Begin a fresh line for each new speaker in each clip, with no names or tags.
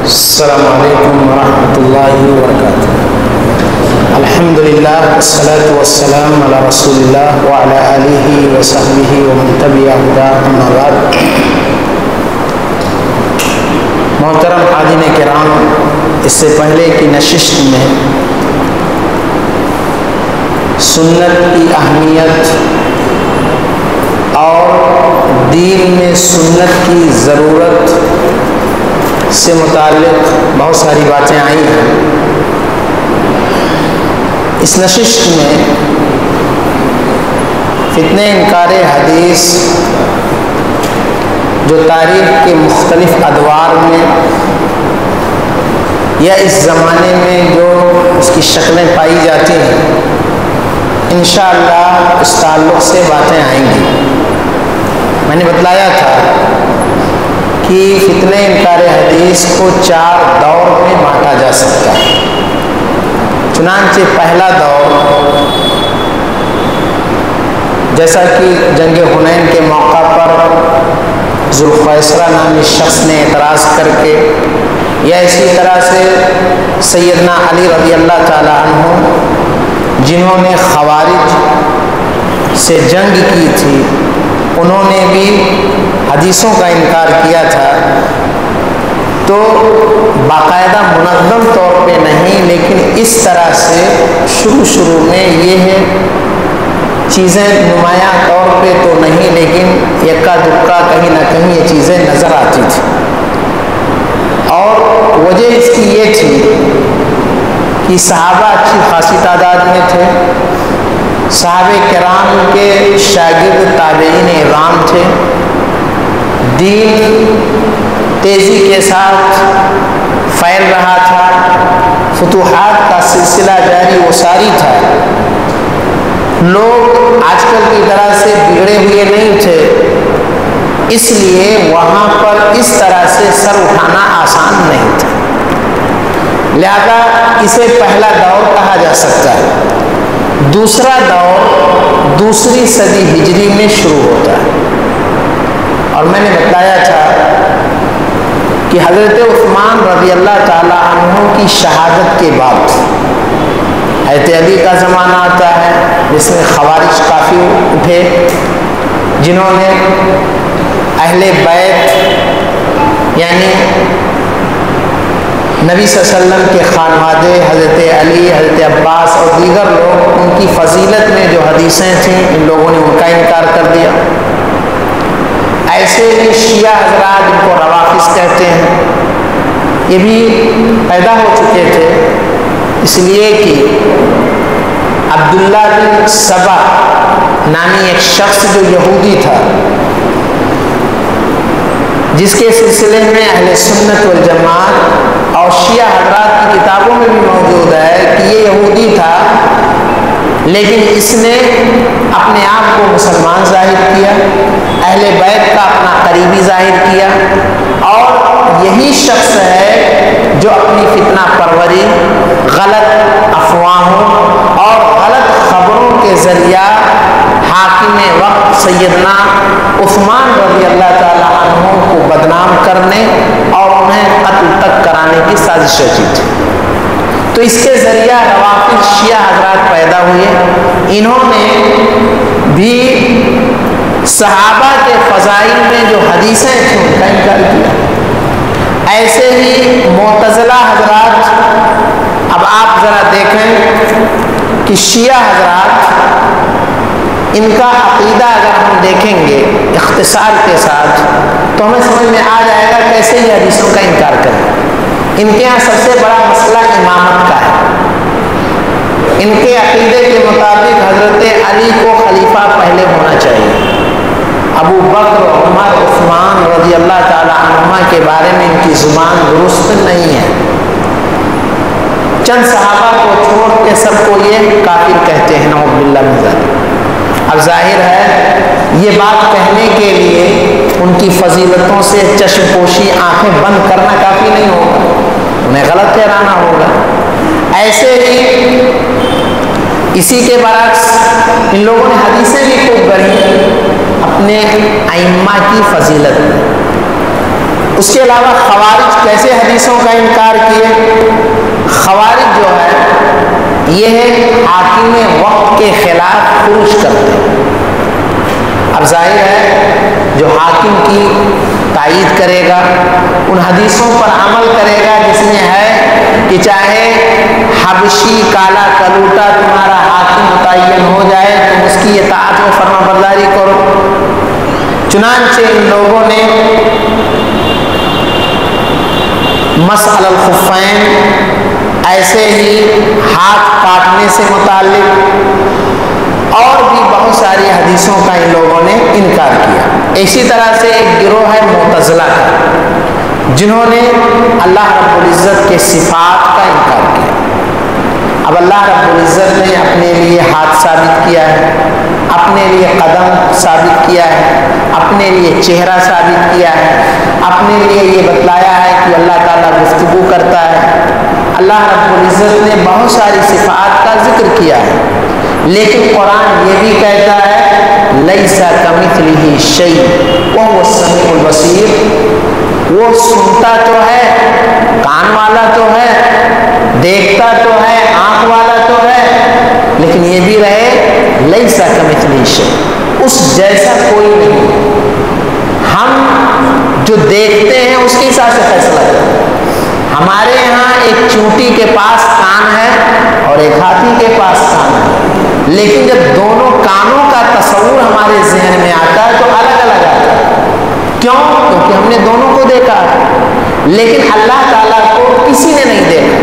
السلام علیکم ورحمۃ اللہ وبرکاتہ۔ الحمدللہ والصلاة والسلام علی رسول اللہ وعلی آلہ وصحبہ ومن تبع ہداہ، اما بعد۔ محترم حاضرین کرام، اس سے پہلے کی نشست میں سنت کی اہمیت اور دین میں سنت کی ضرورت سے متعلق بہت ساری باتیں آئی ہیں۔ اس نشست میں فتنہ انکار حدیث جو تاریخ کے مختلف ادوار میں یا اس زمانے میں جو اس کی شکلیں پائی جاتی ہیں، انشاءاللہ اس تعلق سے باتیں آئیں گی۔ میں نے بتلایا تھا کہ فتنہ انکار حدیث کو 4 دور میں بانٹا جا سکتا ہے۔ چنانچہ پہلا دور، جیسا کہ جنگ حنین کے موقع پر ذوالخویسرہ نامی شخص نے اعتراض کر کے، یا اسی طرح سے سیدنا علی رضی اللہ تعالی عنہ جنہوں نے خوارج سے جنگ کی تھی، انہوں نے بھی حدیثوں کا انکار کیا تھا، تو باقاعدہ منظم طور پہ نہیں، لیکن اس طرح سے شروع میں یہ ہے چیزیں نمایاں طور پہ تو نہیں، لیکن یکا دکا کہیں نہ کہیں یہ چیزیں نظر آتی تھی۔ اور وجہ اس کی یہ تھی کہ صحابہ اچھی خاصی تعداد میں تھے، صحابہ کرام کے شاگرد تابعین اعظام تھے، دین تیزی کے ساتھ پھیل رہا تھا، فتوحات کا سلسلہ جاری و ساری تھا، لوگ آج کل کی طرح سے بگڑے ہوئے نہیں تھے، اس لیے وہاں پر اس طرح سے سر اٹھانا آسان نہیں تھا، لہذا اسے پہلا دور کہا جا سکتا ہے۔ دوسرا دور دوسری صدی ہجری میں شروع ہوتا ہے، اور میں نے بتایا تھا کہ حضرت عثمان رضی اللہ تعالی عنہ کی شہادت کے بعد حضرت علی کا زمانہ آتا ہے، جس میں خوارج کافی اٹھے، جنہوں نے اہل بیت یعنی نبی صلی اللہ علیہ وسلم کے خانوادے حضرت علی، حضرت عباس اور دیگر لوگ، ان کی فضیلت میں جو حدیثیں تھیں، ان لوگوں نے ان کا انکار کر دیا۔ ایسے ہی شیعہ حضرات، جن کو روافض کہتے ہیں، یہ بھی پیدا ہو چکے تھے، اس لیے کہ عبداللہ بن سبا نامی ایک شخص جو یہودی تھا، جس کے سلسلے میں اہل سنت والجماعت اور شیعہ حضرات کی کتابوں میں بھی موجود ہے کہ یہ یہودی تھا، لیکن اس نے اپنے آپ کو مسلمان ظاہر کیا، اہل بیت کا اپنا قریبی ظاہر کیا، اور یہی شخص ہے جو اپنی فتنہ پروری، غلط افواہوں اور غلط خبروں کے ذریعہ حاکم وقت سیدنا عثمان رضی اللہ تعالی عنہ کو بدنام کرنے اور انہیں قتل تک کرانے کی سازش رچی تھی۔ تو اس کے ذریعہ روافض شیعہ حضرات پیدا ہوئے، انہوں نے بھی صحابہ کے فضائل میں جو حدیثیں تھیں ان کا انکار کیا۔ ایسے ہی معتزلہ حضرات، اب آپ ذرا دیکھیں کہ شیعہ حضرات، ان کا عقیدہ اگر ہم دیکھیں گے اختصار کے ساتھ تو ہمیں سمجھ میں آ جائے گا کیسے یہ حدیثوں کا انکار کریں۔ ان کے یہاں سب سے بڑا مسئلہ امامت کا ہے۔ ان کے عقیدے کے مطابق حضرت علی کو خلیفہ پہلے ہونا چاہیے، ابو بکر، عمر، عثمان رضی اللہ تعالی عنہما کے بارے میں ان کی زبان درست نہیں ہے، چند صحابہ کو چھوڑ کے سب کو یہ کافر کہتے ہیں، نعوذ باللہ من ذالک۔ اب ظاہر ہے یہ بات کہنے کے لیے ان کی فضیلتوں سے چشم پوشی، آنکھیں بند کرنا کافی نہیں ہوگا، انہیں غلط ٹھہرانا ہوگا۔ ایسے ہی اسی کے برعکس ان لوگوں نے حدیثیں بھی خوب گڑھی اپنے ائمہ کی فضیلت میں، اس کے علاوہ خوارج کیسے حدیثوں کا انکار کیے؟ خوارج جو ہے یہ ہے حاکم وقت کے خلاف خروج کرتے ہیں۔ اب ظاہر ہے جو حاکم کی تائید کرے گا، ان حدیثوں پر عمل کرے گا جس میں ہے کہ چاہے حبشی کالا کلوٹا تمہارا حاکم متعین ہو جائے تم اس کی اطاعت و فرما برداری کرو۔ چنانچہ ان لوگوں نے مسئلہ الخفین، ایسے ہی ہاتھ کاٹنے سے متعلق اور بھی بہت ساری حدیثوں کا ان لوگوں نے انکار کیا۔ اسی طرح سے ایک گروہ ہے معتزلہ کا، جنہوں نے اللہ رب العزت کے صفات کا انکار کیا۔ اب اللہ رب العزت نے اپنے لیے ہاتھ ثابت کیا ہے، اپنے لیے قدم ثابت کیا ہے، اپنے لیے چہرہ ثابت کیا ہے، اپنے لیے یہ بتلایا ہے کہ اللہ تعالیٰ گفتگو کرتا ہے۔ اللہ رب العزت نے بہت ساری صفات کا ذکر کیا ہے، لیکن قرآن یہ بھی کہتا ہے لیس کمثلہ شیء وہو السمیع البصیر، وہ سنتا تو ہے، کان والا تو ہے، دیکھتا تو ہے، آنکھ والا تو ہے، لیکن یہ بھی رہے لیس کمثلہ شیء، اس جیسا کوئی نہیں۔ ہم جو دیکھتے ہیں اس کے حساب سے فیصلہ کرتے ہیں۔ ہمارے یہاں ایک چونٹی کے پاس کان ہے اور ایک ہاتھی کے پاس کان ہے، لیکن جب دونوں کانوں کا تصور ہمارے ذہن میں آتا ہے تو الگ الگ آتا ہے۔ کیوں؟ کیونکہ ہم نے دونوں کو دیکھا ہے، لیکن اللہ تعالیٰ کو کسی نے نہیں دیکھا۔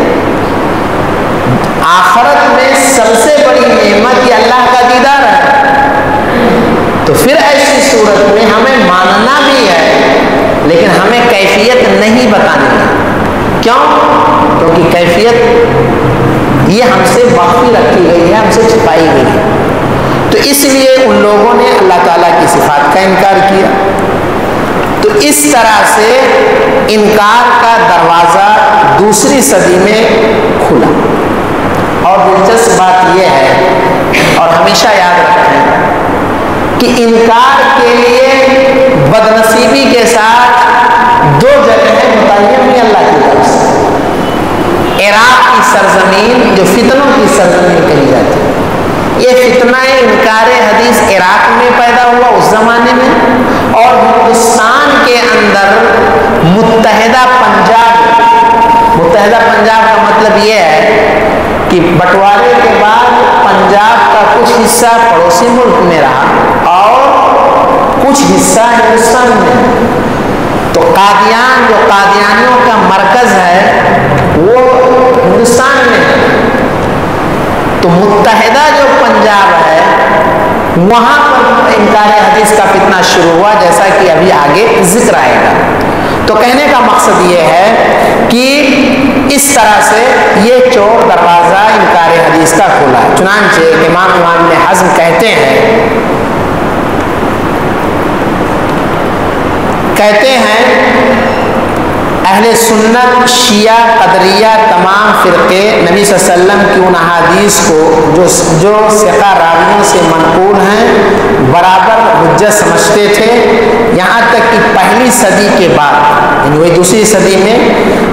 آخرت میں سب سے بڑی نعمت یہ اللہ کا دیدار ہے، تو پھر ایسی صورت میں ہمیں ماننا بھی ہے لیکن ہمیں کیفیت نہیں بتانی ہے۔ کیوں؟ کیونکہ کیفیت یہ ہم سے مخفی رکھی گئی ہے، ہم سے چھپائی گئی ہے۔ تو اس لیے ان لوگوں نے اللہ تعالیٰ کی صفات کا انکار کیا۔ تو اس طرح سے انکار کا دروازہ دوسری صدی میں کھلا۔ اور دلچسپ بات یہ ہے اور ہمیشہ یاد رکھیں کہ انکار کے لیے بدنصیبی کے ساتھ دو جگہیں متعین ہوئی اللہ کی طرف سے۔ عراق کی سرزمین جو فتنوں کی سرزمین کہی جاتی ہے، یہ فتنہ انکار حدیث عراق میں پیدا ہوا اس زمانے میں، اور ہندوستان کے اندر متحدہ پنجاب کا مطلب یہ ہے کہ بٹوارے کے بعد پنجاب کا کچھ حصہ پڑوسی ملک میں رہا اور کچھ حصہ ہندوستان میں۔ تو قادیان جو قادیانیوں کا مرکز ہے وہ ہندوستان میں ہے، تو متحدہ جو پنجاب ہے وہاں پر انکار حدیث کا فتنہ شروع ہوا، جیسا کہ ابھی آگے ذکر آئے گا۔ تو کہنے کا مقصد یہ ہے کہ اس طرح سے یہ چور دروازہ انکار حدیث کا کھلا۔ چنانچہ امام ابن حزم کہتے ہیں اہل سنت، شیعہ، قدریہ، تمام فرقے نبی صلی اللہ علیہ وسلم کی ان احادیث کو جو ثقہ راویوں سے منقول ہیں برابر حجت سمجھتے تھے، یہاں تک کہ پہلی صدی کے بعد یعنی وہی دوسری صدی میں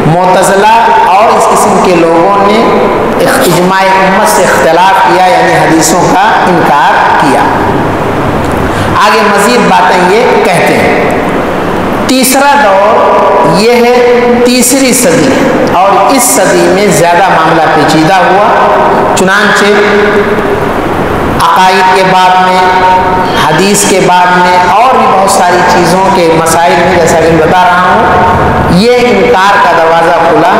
معتزلہ اور اس قسم کے لوگوں نے اجماع امت سے اختلاف کیا، یعنی حدیثوں کا انکار کیا۔ آگے مزید باتیں یہ کہتے ہیں۔ تیسرا دور یہ ہے تیسری صدی، اور اس صدی میں زیادہ معاملہ پیچیدہ ہوا۔ چنانچہ عقائد کے بعد میں، حدیث کے بعد میں اور بھی بہت ساری چیزوں کے مسائل میں، جیسا کہ میں بتا رہا ہوں، یہ انکار کا دروازہ کھلا۔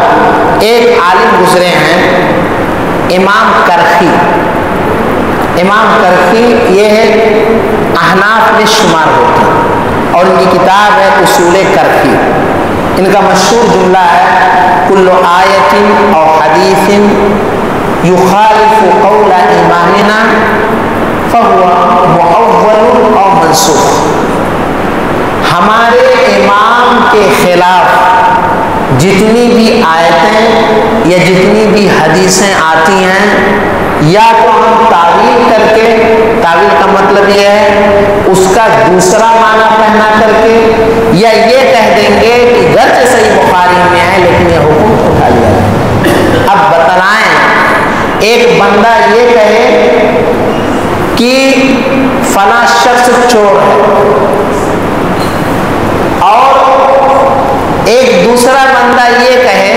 ایک عالم گزرے ہیں امام کرخی۔ امام کرخی یہ ہے احناف میں شمار ہوتے ہیں اور ان کی کتاب ہے اصول کرخی۔ ان کا مشہور جملہ ہے کل آیت او حدیث یخالف قول امامنا فهو مؤول او منسوخ۔ ہمارے امام کے خلاف جتنی بھی آیتیں یا جتنی بھی حدیثیں آتی ہیں، یا تو ہم تعویل کر کے، تعویل کا مطلب یہ ہے اس کا دوسرا معنی پہنا کر کے، یا یہ کہہ دیں گے کہ گرچہ صحیح بخاری میں ہے لیکن یہ حکم اٹھا لیا گیا؟ اب بتلائیں، ایک بندہ یہ کہے کہ فلاں شخص چور ہے، اور ایک دوسرا بندہ یہ کہے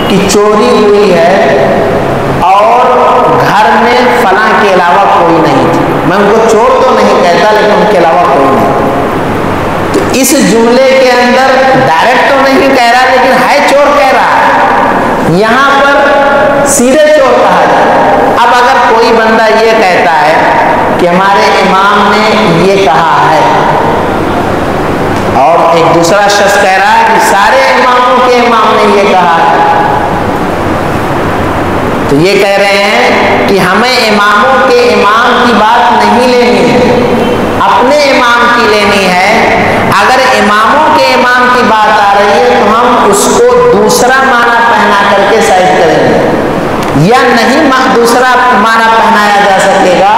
کہ چوری ہوئی ہے اور گھر میں فلاں کے علاوہ کوئی نہیں تھی، میں ان کو چور تو نہیں کہتا لیکن ان کے علاوہ کوئی نہیں تھی، تو اس جملے کے اندر ڈائریکٹ تو نہیں کہہ رہا لیکن ہے چور کہہ رہا ہے، یہاں پر سیدھے چور کہا جائے۔ اب اگر کوئی بندہ یہ کہتا ہے کہ ہمارے امام نے یہ کہا ہے، اور ایک دوسرا شخص کہہ رہا ہے کہ سارے اماموں کے امام نے یہ کہا ہے، تو یہ کہہ رہے ہیں کہ ہمیں اماموں کے امام کی بات نہیں لینی ہے، اپنے امام کی لینی ہے۔ اگر اماموں کے امام کی بات آ رہی ہے تو ہم اس کو دوسرا معنی پہنا کر کے سائڈ کریں گے، یا نہیں دوسرا معنی پہنایا جا سکے گا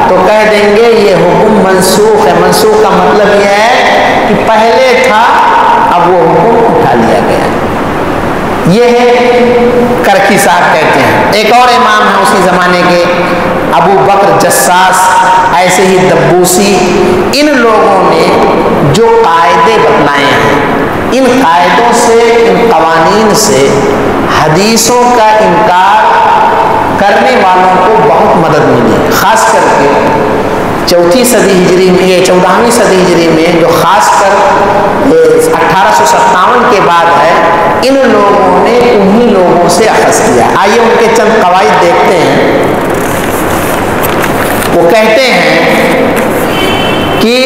تو کہہ دیں گے یہ حکم منسوخ ہے۔ منسوخ کا مطلب یہ ہے کہ پہلے تھا اب وہ حکم اٹھا لیا گیا۔ یہ ہے کرکی صاحب کہتے ہیں۔ ایک اور امام ہے اسی زمانے کے، ابو بکر جساس، ایسے ہی دبوسی، ان لوگوں نے جو قاعدے بتلائے ہیں، ان قاعدوں سے، ان قوانین سے حدیثوں کا انکار کرنے والوں کو بہت مدد ملی، خاص کر کے چوتھی صدی ہجری میں، یہ 14ویں صدی ہجری میں، جو خاص کر 1857 کے بعد ہے، ان لوگوں نے انہی لوگوں سے اخذ کیا۔ آئیے ان کے چند قواعد دیکھتے ہیں۔ وہ کہتے ہیں کہ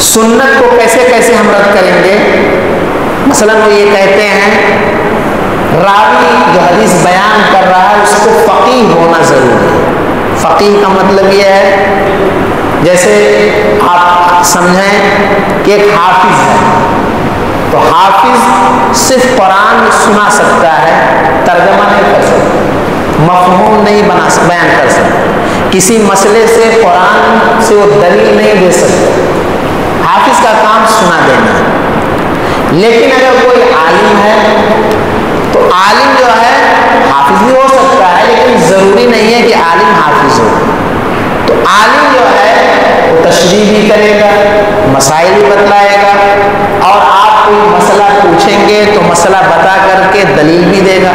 سنت کو کیسے کیسے ہم رد کریں گے۔ مثلا وہ یہ کہتے ہیں راوی جو حدیث بیان کر رہا ہے اس کو فقیہ ہونا ضروری ہے۔ فقیہ کا مطلب یہ ہے، جیسے آپ سمجھیں کہ ایک حافظ ہے، تو حافظ صرف قرآن سنا سکتا ہے، ترجمہ نہیں کر سکتا، مفہوم نہیں بیان کر سکتا، کسی مسئلے سے قرآن سے وہ دلیل نہیں دے سکتا، حافظ کا کام سنا دینا ہے۔ لیکن اگر کوئی عالم ہے تو عالم جو ہے حافظ بھی ہو سکتا ہے لیکن ضروری نہیں ہے کہ عالم حافظ ہو، تو عالم جو ہے وہ تشریح بھی کرے گا، مسائل بھی بتلائے گا، اور آپ کوئی مسئلہ پوچھیں گے تو مسئلہ بتا کر کے دلیل بھی دے گا۔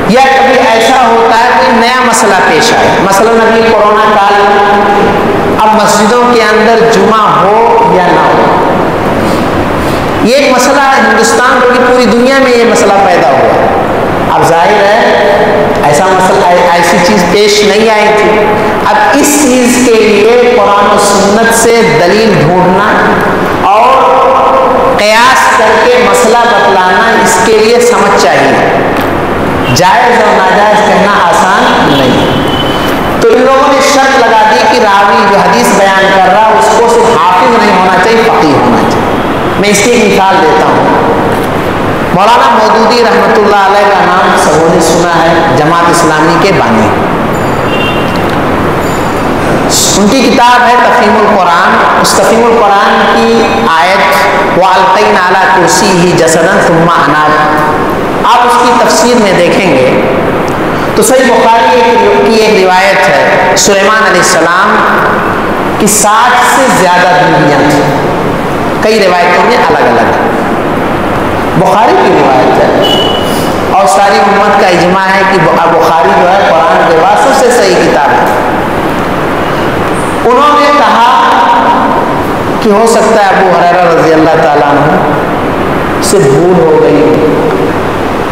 یا کبھی ایسا ہوتا ہے کوئی نیا مسئلہ پیش آئے، مثلا ابھی کورونا کال میں اب مسجدوں کے اندر جمعہ ہو یا نہ ہو، یہ ایک مسئلہ ہندوستان کی پوری دنیا میں یہ مسئلہ پیدا ہوا۔ اب ظاہر ہے ایسا مسئلہ، ایسی چیز پیش نہیں آئی تھی، اب اس چیز کے لیے قرآن و سنت سے دلیل ڈھونڈنا اور قیاس کر کے مسئلہ بتلانا، اس کے لیے سمجھ چاہیے، جائز اور ناجائز کہنا آسان نہیں۔ تو ان لوگوں نے شرط لگا دی کہ راوی جو حدیث بیان کر رہا اس کو صرف حافظ نہیں ہونا چاہیے، فقیہ ہونا چاہیے۔ میں اس کی مثال دیتا ہوں۔ مولانا مودودی رحمۃ اللہ علیہ کا نام سبوں نے سنا ہے، جماعت اسلامی کے بانی۔ ان کی کتاب ہے تفہیم القرآن۔ اس تفہیم القرآن کی آیت وَأَلْقَيْنَا عَلَىٰ كُرْسِيِّهِ جَسَدًا ثُمَّ أَنَابَ، آپ اس کی تفسیر میں دیکھیں گے تو صحیح بخاری کی ایک روایت ہے، سلیمان علیہ السلام کی 60 سے زیادہ بیویاں تھیں، کئی روایتوں میں الگ الگ، بخاری کی روایت ہے، اور ساری امت کا اجماع ہے کہ بخاری جو ہے قرآن کے بعد سب سے صحیح کتاب ہے۔ انہوں نے کہا کہ ہو سکتا ہے ابو ہریرہ رضی اللہ تعالیٰ عنہ سے بھول ہو گئی،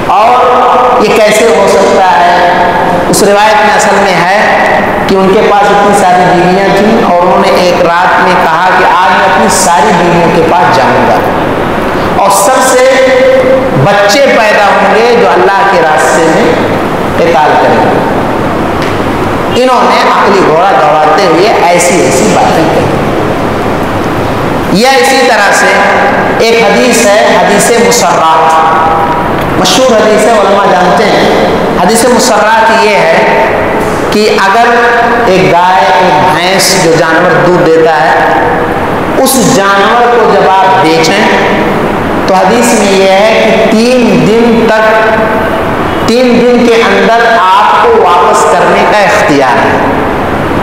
اور یہ کیسے ہو سکتا ہے؟ اس روایت میں اصل میں ہے کہ ان کے پاس اتنی ساری بیویاں تھیں اور انہوں نے ایک رات میں کہا کہ آج میں اپنی ساری بیویوں کے پاس جاؤں گا، اور سب سے بچے پیدا ہوں گے جو اللہ کے راستے میں قتال کریں گے۔ انہوں نے عقلی گھوڑا دوڑاتے ہوئے ایسی باتیں کہی۔ یا اسی طرح سے ایک حدیث ہے، حدیث مسرات، مشہور حدیث ہے، علماء جانتے ہیں۔ حدیث مسرات یہ ہے کہ اگر ایک گائے ایک بھینس جو جانور دودھ دیتا ہے اس جانور کو جب آپ بیچیں تو حدیث میں یہ ہے کہ 3 دن کے اندر آپ کو واپس کرنے کا اختیار ہے.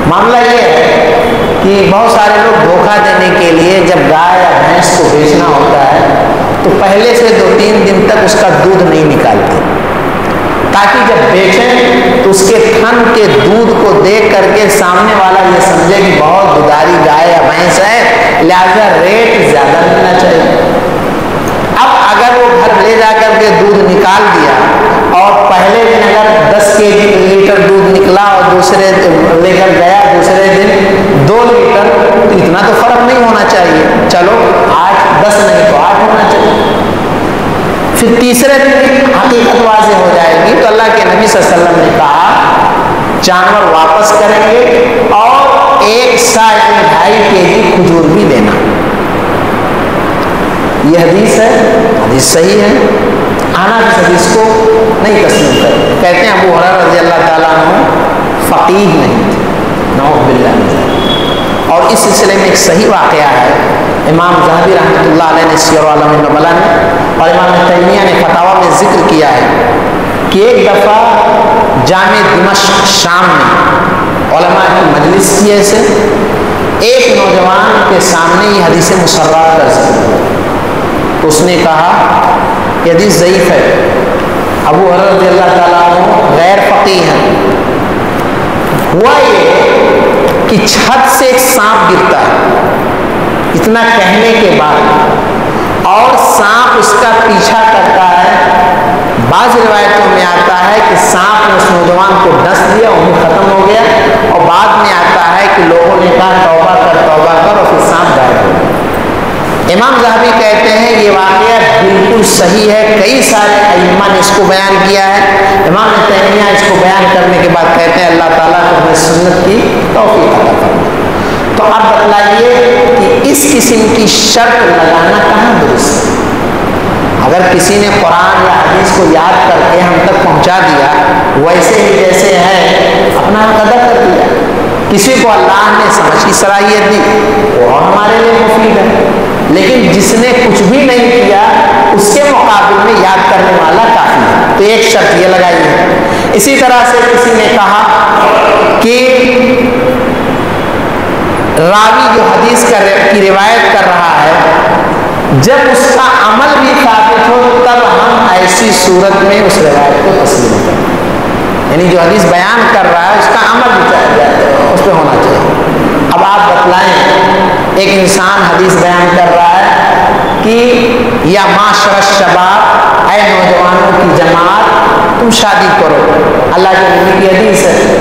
معاملہ یہ ہے کہ بہت سارے لوگ دھوکہ دینے کے لیے جب گائے یا بھینس کو بیچنا ہوتا ہے تو پہلے سے 2-3 دن تک اس کا دودھ نہیں نکالتے تاکہ جب بیچیں تو اس کے تھن کے دودھ کو دیکھ کر کے سامنے والا یہ سمجھے کہ بہت دودھاری گائے یا بھینس ہے لہذا ریٹ زیادہ ملنا چاہیے. اب اگر وہ گھر لے جا کر کے دودھ نکال دیا اور پہلے دن اگر 10 لیٹر دودھ نکلا اور دوسرے لے کر گیا دوسرے دن 2 لیٹر تو اتنا تو فرق نہیں ہونا چاہیے. چلو 10 نہیں تو 8 ہونا چاہیے. پھر تیسرے دن حقیقت واضح ہو جائے گی تو اللہ کے نبی صلی اللہ علیہ وسلم نے کہا جانور واپس کریں گے اور 1 سا یعنی 2.5 kg کھجور بھی دینا. یہ حدیث ہے, حدیث صحیح ہے. آنا اس حدیث کو نہیں تسلیم کرتے. کہتے ہیں ابو ہریرہ رضی اللہ تعالیٰ عنہ فقیہ نہیں تھے, نعوذ باللہ من ذلک. اور اس سلسلے میں ایک صحیح واقعہ ہے, امام ذہبی رحمۃ اللہ علیہ نے سیر اعلام النبلاء میں اور امام تیمیہ نے فتاویٰ میں ذکر کیا ہے کہ ایک دفعہ جامع دمشق شام میں علماء کی مجلس کی ایسے ایک نوجوان کے سامنے یہ حدیث مسرات کر سکتے تو اس نے کہا یہ حدیث ضعیف ہے. ابو ہریرہ رضی اللہ تعالیٰ عنہ غیر فقیہ ہیں. ہوا یہ کہ چھت سے ایک سانپ گرتا ہے اتنا کہنے کے بعد اور سانپ اس کا پیچھا کرتا ہے. بعض روایتوں میں آتا ہے کہ سانپ نے اس نوجوان کو ڈس دیا, انہیں ختم ہو گیا, اور بعد میں آتا ہے کہ لوگوں نے کہا توبہ کر اور پھر سانپ غائب ہو گیا. امام ذہبی کہتے ہیں یہ واقعہ بالکل صحیح ہے. کئی سارے ائمہ نے اس کو بیان کیا ہے. امام تیمیہ اس کو بیان کرنے کے بعد کہتے ہیں اللہ تعالیٰ کو ہمیں سنت کی توفیق عطا فرمائے. تو اب بتلائیے کہ اس قسم کی شرط لگانا کہاں درست ہے. اگر کسی نے قرآن یا حدیث کو یاد کر کے ہم تک پہنچا دیا ویسے ہی جیسے ہے اپنا قدر کر دیا. کسی کو اللہ نے سمجھ کی صلاحیت دی وہ ہمارے لیے مفید ہے, لیکن جس نے کچھ بھی نہیں کیا اس کے مقابل میں یاد کرنے والا کافی ہے. تو ایک شرط یہ لگائی ہے. اسی طرح سے کسی نے کہا کہ راوی جو حدیث کی روایت کر رہا ہے جب اس کا عمل بھی ثابت ہو تب ہم ایسی صورت میں اس روایت کو تسلیم کریں. یعنی جو حدیث بیان کر رہا ہے اس کا عمل بھی اس پہ ہونا چاہیے. اب آپ بتلائیں ایک انسان حدیث بیان کر رہا ہے کہ یا معاشر الشباب اے نوجوانوں کی جماعت تم شادی کرو, اللہ کے نبی کی حدیث ہے.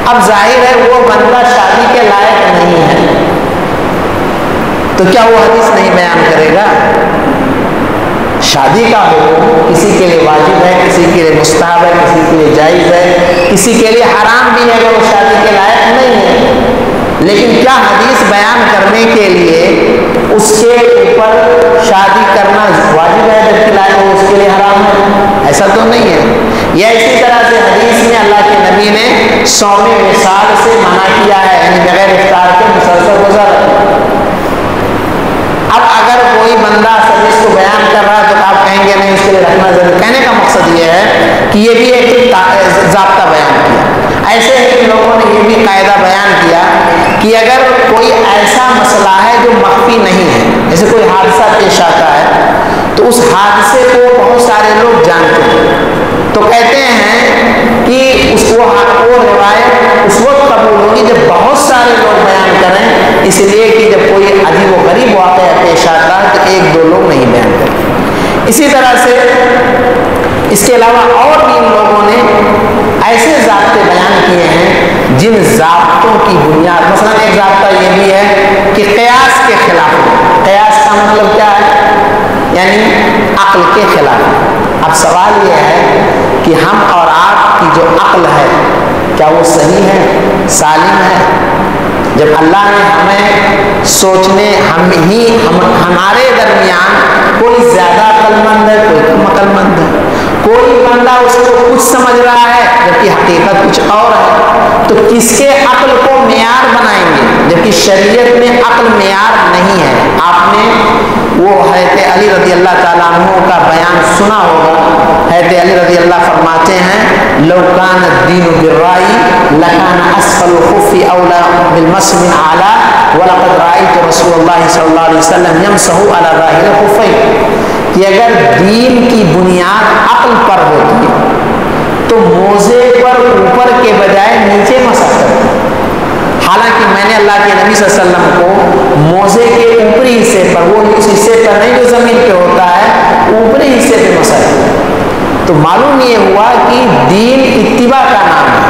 اب ظاہر ہے وہ بندہ شادی کے لائق نہیں ہے تو کیا وہ حدیث نہیں بیان کرے گا؟ شادی کا حکم کسی کے لیے واجب ہے, کسی کے لیے مستحب ہے, کسی کے لیے جائز ہے, کسی کے لیے حرام بھی ہے اگر وہ شادی کے لائق نہیں ہے. لیکن کیا حدیث بیان کرنے کے لیے اس کے اوپر شادی کرنا واجب ہے جبکہ لائق ہو اس کے لیے حرام ہے؟ ایسا تو نہیں ہے. یا اسی طرح سے حدیث میں اللہ کے نبی نے صوم وصال سے منع کیا ہے, یعنی بغیر افطار کے مسلسل روزہ رکھنا. اب اگر کوئی بندہ حدیث کو بیان کر رہا ہے تو آپ کہیں گے نہیں اس کے لیے رکھنا ضروری. کہنے کا مقصد یہ ہے کہ یہ بھی ایک ضابطہ بیان کیا. ایسے ہی لوگوں نے یہ بھی قاعدہ بیان کیا کہ اگر کوئی ایسا مسئلہ ہے جو مخفی نہیں ہے, جیسے کوئی حادثہ پیش آتا ہے تو اس حادثے کو بہت سارے لوگ جانتے ہیں تو کہتے ہیں کہ وہ روایت اس وقت قبول ہوگی جب بہت سارے لوگ بیان کریں, اس لیے کہ جب کوئی عجیب و غریب واقعہ پیش آتا ہے تو 1-2 لوگ نہیں بیان کرتے. اسی طرح سے اس کے علاوہ اور بھی ان لوگوں نے ایسے ضابطے بیان کیے ہیں جن ضابطوں کی بنیاد, مثلا ایک ضابطہ یہ بھی ہے کہ قیاس کے خلاف. قیاس کا مطلب کیا ہے؟ یعنی عقل کے خلاف. اب سوال یہ ہے کہ ہم اور آپ کی جو عقل ہے کیا وہ صحیح ہے, سالم ہے؟ جب اللہ نے ہمیں سوچنے ہمارے درمیان کوئی زیادہ عقل مند ہے، کوئی کم عقل مند ہے، کوئی بندہ اس کو کچھ سمجھ رہا ہے جبکہ حقیقت کچھ اور ہے، تو کس کے عقل کو معیار بنائیں گے جبکہ شریعت میں عقل معیار نہیں ہے۔ آپ نے وہ حضرت علی رضی اللہ تعالیٰ عنہ کا بیان سنا ہوگا۔ حضرت علی رضی اللہ فرماتے ہیں لو کان الدین بالرأی لکان اسفل الخف اولا بالمس من اعلی ولقد رأیت رسول اللہ صلی اللہ علیہ وسلم یمسح علی ظاہر الخفین، کہ اگر دین کی بنیاد عقل پر ہوتی تو موزے پر اوپر کے بجائے نیچے مسح کرتے۔ حالانکہ میں نے اللہ کے نبی صلی اللہ علیہ وسلم کو موزے کے اوپری حصے پر، وہ اس حصے پر نہیں جو زمین پہ ہوتا ہے، اوپری حصے پہ مسح کیا، تو معلوم یہ ہوا کہ دین اتباع کا نام ہے،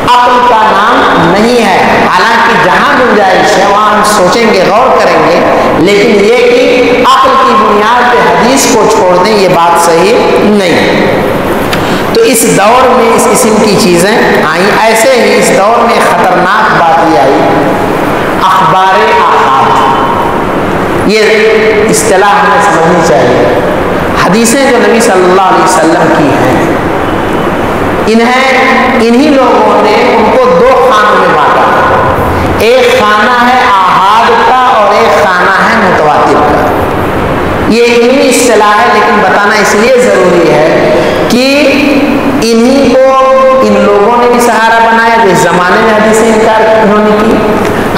عقل کا نام نہیں ہے۔ حالانکہ جہاں گنجائش ہے وہاں ہم سوچیں گے، غور کریں گے، لیکن یہ کہ عقل کی بنیاد پہ حدیث کو چھوڑ دیں یہ بات صحیح نہیں۔ تو اس دور میں اس قسم کی چیزیں آئیں۔ ایسے ہی اس دور میں خطرناک بات یہ آئی اخبار آحاد، یہ اصطلاح ہمیں سمجھنی چاہیے۔ حدیثیں جو نبی صلی اللہ علیہ وسلم کی ہیں، انہی لوگوں نے ان کو دو خانوں میں بانٹا، ایک خانہ ہے آحاد کا اور ایک خانہ ہے متواتر کا۔ یہ علمی اصطلاح ہے لیکن بتانا اس لیے ضروری ہے کہ انہی کو ان لوگوں نے بھی سہارا بنایا جو اس زمانے میں حدیث انکار انہوں نے کی،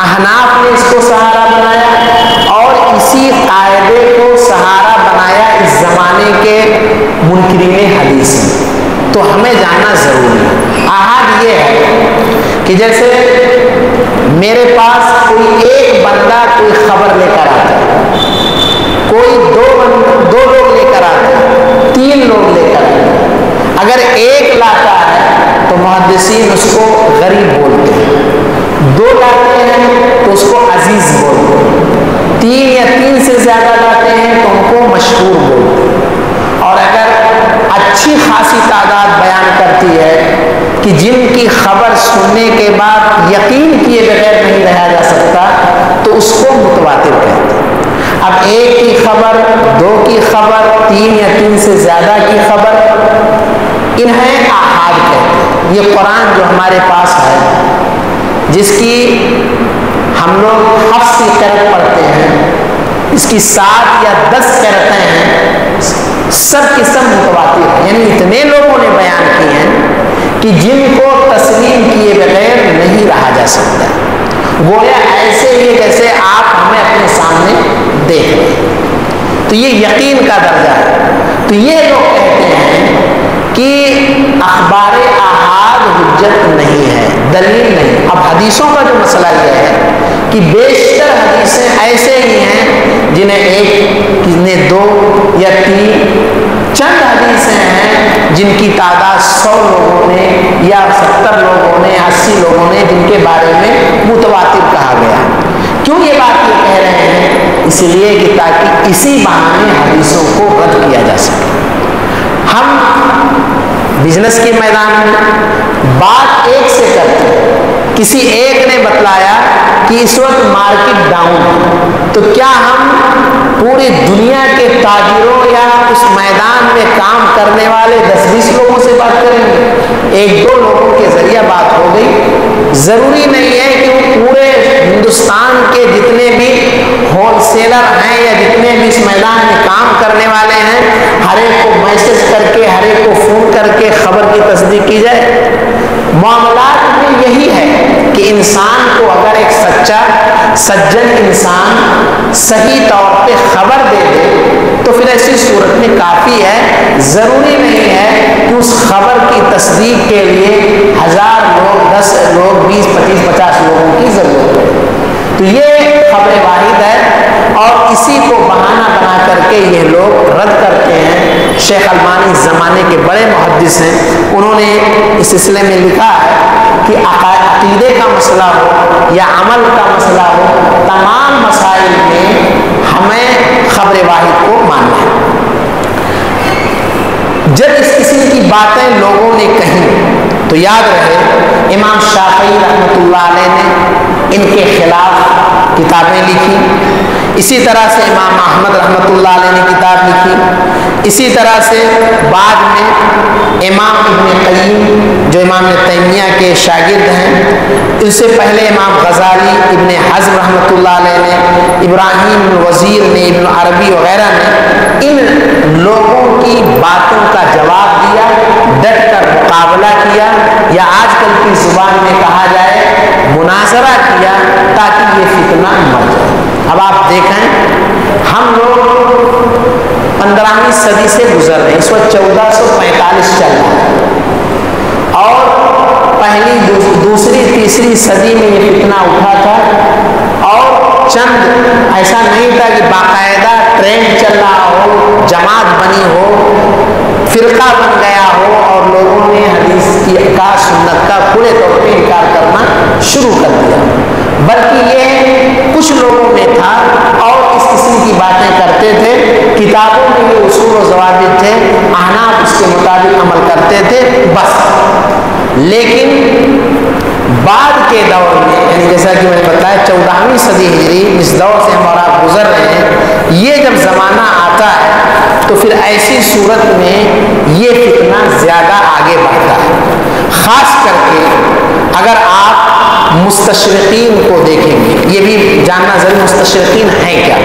احناف نے اس کو سہارا بنایا، اور اسی قاعدے کو سہارا بنایا اس زمانے کے منکرین حدیث نے۔ تو ہمیں جاننا ضروری ہے۔ آحاد یہ ہے کہ جیسے میرے پاس کوئی ایک بندہ کوئی خبر لے کر آتا ہے، کوئی دو لوگ لے کر آتے ہیں، تین لوگ لے کر آتے ہیں۔ اگر ایک لاتا ہے تو محدثین اس کو غریب بولتے ہیں، دو لاتے ہیں تو اس کو عزیز بولتے ہیں، تین یا تین سے زیادہ لاتے ہیں تو ان کو مشہور بولتے ہیں۔ اور اگر اچھی خاصی تعداد بیان کرتی ہے کہ جن کی خبر سننے کے بعد یقین کیے بغیر نہیں رہا جا سکتا تو اس کو متواتر کہتے ہیں۔ اب ایک کی خبر، دو کی خبر، تین یا تین سے زیادہ کی خبر، انہیں آحاد کہتے ہیں۔ یہ قرآن جو ہمارے پاس ہے، جس کی ہم لوگ حفظ کی قرأت پڑھتے ہیں، اس کی 7 یا 10 قرأتیں ہیں، سب کی سب متواتر ہیں، یعنی اتنے لوگوں نے بیان کی ہیں کہ جن کو تسلیم کیے بغیر نہیں رہا جا سکتا، گویا ایسے ہی جیسے آپ ہمیں اپنے سامنے دیکھ رہے ہیں۔ تو یہ یقین کا درجہ ہے۔ تو یہ لوگ کہتے ہیں کہ اخبار آحاد حجت نہیں ہے، دلیل نہیں۔ اب حدیثوں کا جو مسئلہ یہ ہے کہ بیشتر حدیثیں ایسے ہی ہیں جنہیں ایک، جنہیں 2 یا 3، چند حدیثیں ہیں جن کی تعداد 100 لوگوں نے یا 70 لوگوں نے، 80 لوگوں نے، جن کے بارے میں متواتر کہا گیا۔ کیوں یہ بات یہ کہہ رہے ہیں؟ اس لیے کہ تاکہ اسی بہانے حدیثوں کو رد کیا جا سکے۔ ہم بزنس کے میدان میں بات ایک سے کرتے ہیں، کسی ایک نے بتلایا کہ اس وقت مارکیٹ ڈاؤن ہے، تو کیا ہم پوری دنیا کے تاجروں یا اس میدان میں کام کرنے والے 10-20 لوگوں سے بات کریں گے؟ 1-2 لوگوں کے ذریعہ بات ہو گئی۔ ضروری نہیں ہے کہ وہ پورے ہندوستان کے جتنے بھی ہول سیلر ہیں یا جتنے بھی اس میدان میں کام کرنے والے ہیں، ہر ایک کو میسج کر کے، ہر ایک کو فون کر کے خبر کی تصدیق کی جائے۔ معاملات میں یہی ہے کہ انسان کو اگر ایک سچا سجن انسان صحیح طور پہ خبر دے دے تو پھر ایسی صورت میں کافی ہے۔ ضروری نہیں ہے کہ اس خبر کی تصدیق کے لیے 1000 لوگ، 10 لوگ، 20، 25، 50 لوگوں کی ضرورت ہے۔ تو یہ خبر واحد ہے اور اسی کو بہانہ بنا کر کے یہ لوگ رد کرتے ہیں۔ شیخ البانی زمانے کے بڑے محدث ہیں، انہوں نے اس سلسلے میں لکھا ہے کہ عقیدے کا مسئلہ ہو یا عمل کا مسئلہ ہو، تمام مسائل میں ہمیں خبر واحد کو ماننا ہے۔ جب اس قسم کی باتیں لوگوں نے کہیں تو یاد رہے امام شافعی رحمۃ اللہ علیہ نے ان کے خلاف کتابیں لکھی. اسی طرح سے امام احمد رحمۃ اللہ علیہ نے کتاب لکھی. اسی طرح سے بعد میں امام ابن قیم جو امام تیمیہ کے شاگرد ہیں، اس سے پہلے امام غزالی، ابن حزم رحمۃ اللہ علیہ نے، ابراہیم بن وزیر نے، ابن عربی وغیرہ نے ان لوگوں کی باتوں کا جواب دیا، ڈٹ کر مقابلہ کیا، یا آج کل کی زبان میں کہا جائے مناظرہ کیا، تاکہ یہ فتنہ مر جائے. اب آپ دیکھیں ہم لوگ 15ویں صدی سے گزر رہے ہیں، اس وقت 1445 چل رہا ہے، اور پہلی دوسری تیسری صدی میں یہ فتنہ اٹھا تھا، اور چند ایسا نہیں تھا کہ باقاعدہ ٹرینڈ چل رہا ہو، جماعت بنی ہو، فرقہ بن گیا ہو اور لوگوں نے حدیث کا سنت کا کھلے طور پہ انکار کرنا شروع کر دیا، بلکہ یہ کچھ لوگوں میں تھا اور اس قسم کی باتیں کرتے تھے. کتابوں میں یہ اصول و ضوابط تھے، احناف اس کے مطابق عمل کرتے تھے بس. لیکن بعد کے دور میں، یعنی جیسا کہ میں نے بتایا 14ویں صدی ہجری، اس دور سے ہم اور آپ گزر رہے ہیں، یہ جب زمانہ آتا ہے تو پھر ایسی صورت میں یہ فتنہ زیادہ آگے بڑھتا ہے. خاص کر کے اگر آپ مستشرقین کو دیکھیں گے، یہ بھی جاننا ضروری مستشرقین ہیں کیا.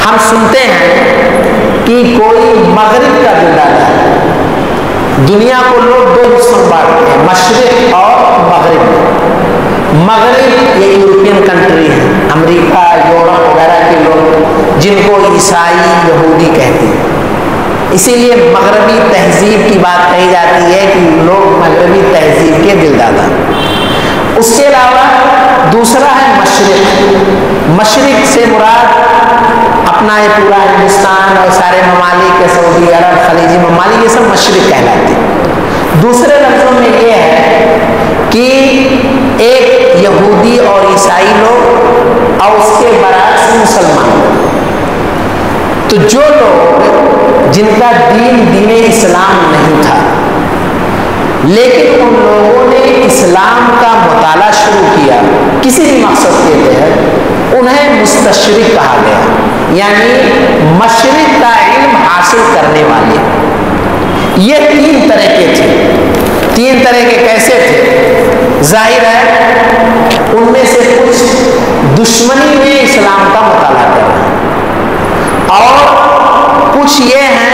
ہم سنتے ہیں کہ کوئی مغرب کا جو ڈالا ہے، دنیا کو لوگ دو حصوں میں بانٹتے ہیں، مشرق اور مغرب. مغرب یہ یورپین کنٹری ہے، امریکہ، یورپ وغیرہ کے لوگ، جن کو عیسائی یہودی کہتے ہیں. اسی لیے مغربی تہذیب کی بات کہی جاتی ہے کہ لوگ مغربی تہذیب کے دلدادہ. اس کے علاوہ دوسرا ہے مشرق. مشرق سے مراد اپنا یہ پورا ہندوستان اور سارے ممالک، سعودی عرب، خلیجی ممالک، یہ سب مشرق کہلاتے ہیں. دوسرے لفظوں میں یہ ہے کہ ایک یہودی اور عیسائی لوگ اور اس کے برعکس مسلمان. تو جو لوگ جن کا دین اسلام نہیں تھا، لیکن ان لوگوں نے اسلام کا مطالعہ شروع کیا کسی بھی مقصد کے تحت، انہیں مستشرق کہا گیا، یعنی مشرق کا علم حاصل کرنے والے. یہ تین طرح کے تھے. تین طرح کے کیسے تھے؟ ظاہر ہے ان میں سے کچھ دشمنی میں اسلام کا مطالعہ کر رہے ہیں، اور کچھ یہ ہیں،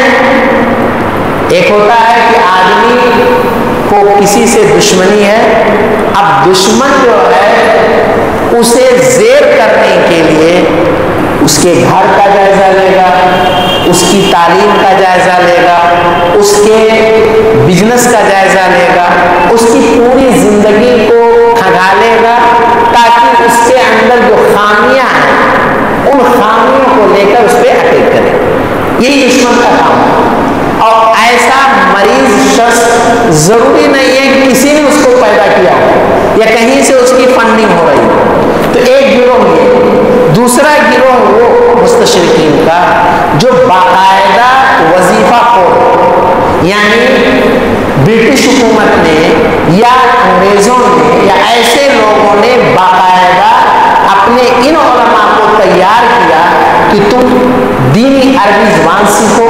ایک ہوتا ہے کہ آدمی کو کسی سے دشمنی ہے، اب دشمن جو ہے اسے زیر کرنے کے لیے اس کے گھر کا جائزہ لے گا، اس کی تعلیم کا جائزہ لے گا، اس کے بزنس کا جائزہ لے گا، اس کی پوری زندگی کو کھنگالے گا، تاکہ اس کے اندر جو خامیاں ہیں ان خامیوں کو لے کر اس پہ اٹیک کرے. یہی دشمن کا کام ہے. اور ایسا مریض شخص ضروری نہیں ہے کہ کسی نے اس کو پیدا کیا ہو یا کہیں سے اس کی فنڈنگ ہو رہی ہے. تو ایک گروہ یہ. دوسرا گروہ وہ مستشرقین کا جو باقاعدہ وظیفہ خور، یعنی برٹش حکومت نے یا انگریزوں نے یا ایسے لوگوں نے باقاعدہ اپنے ان علماء کو تیار کیا کہ تم دینی عربی زبان سیکھو،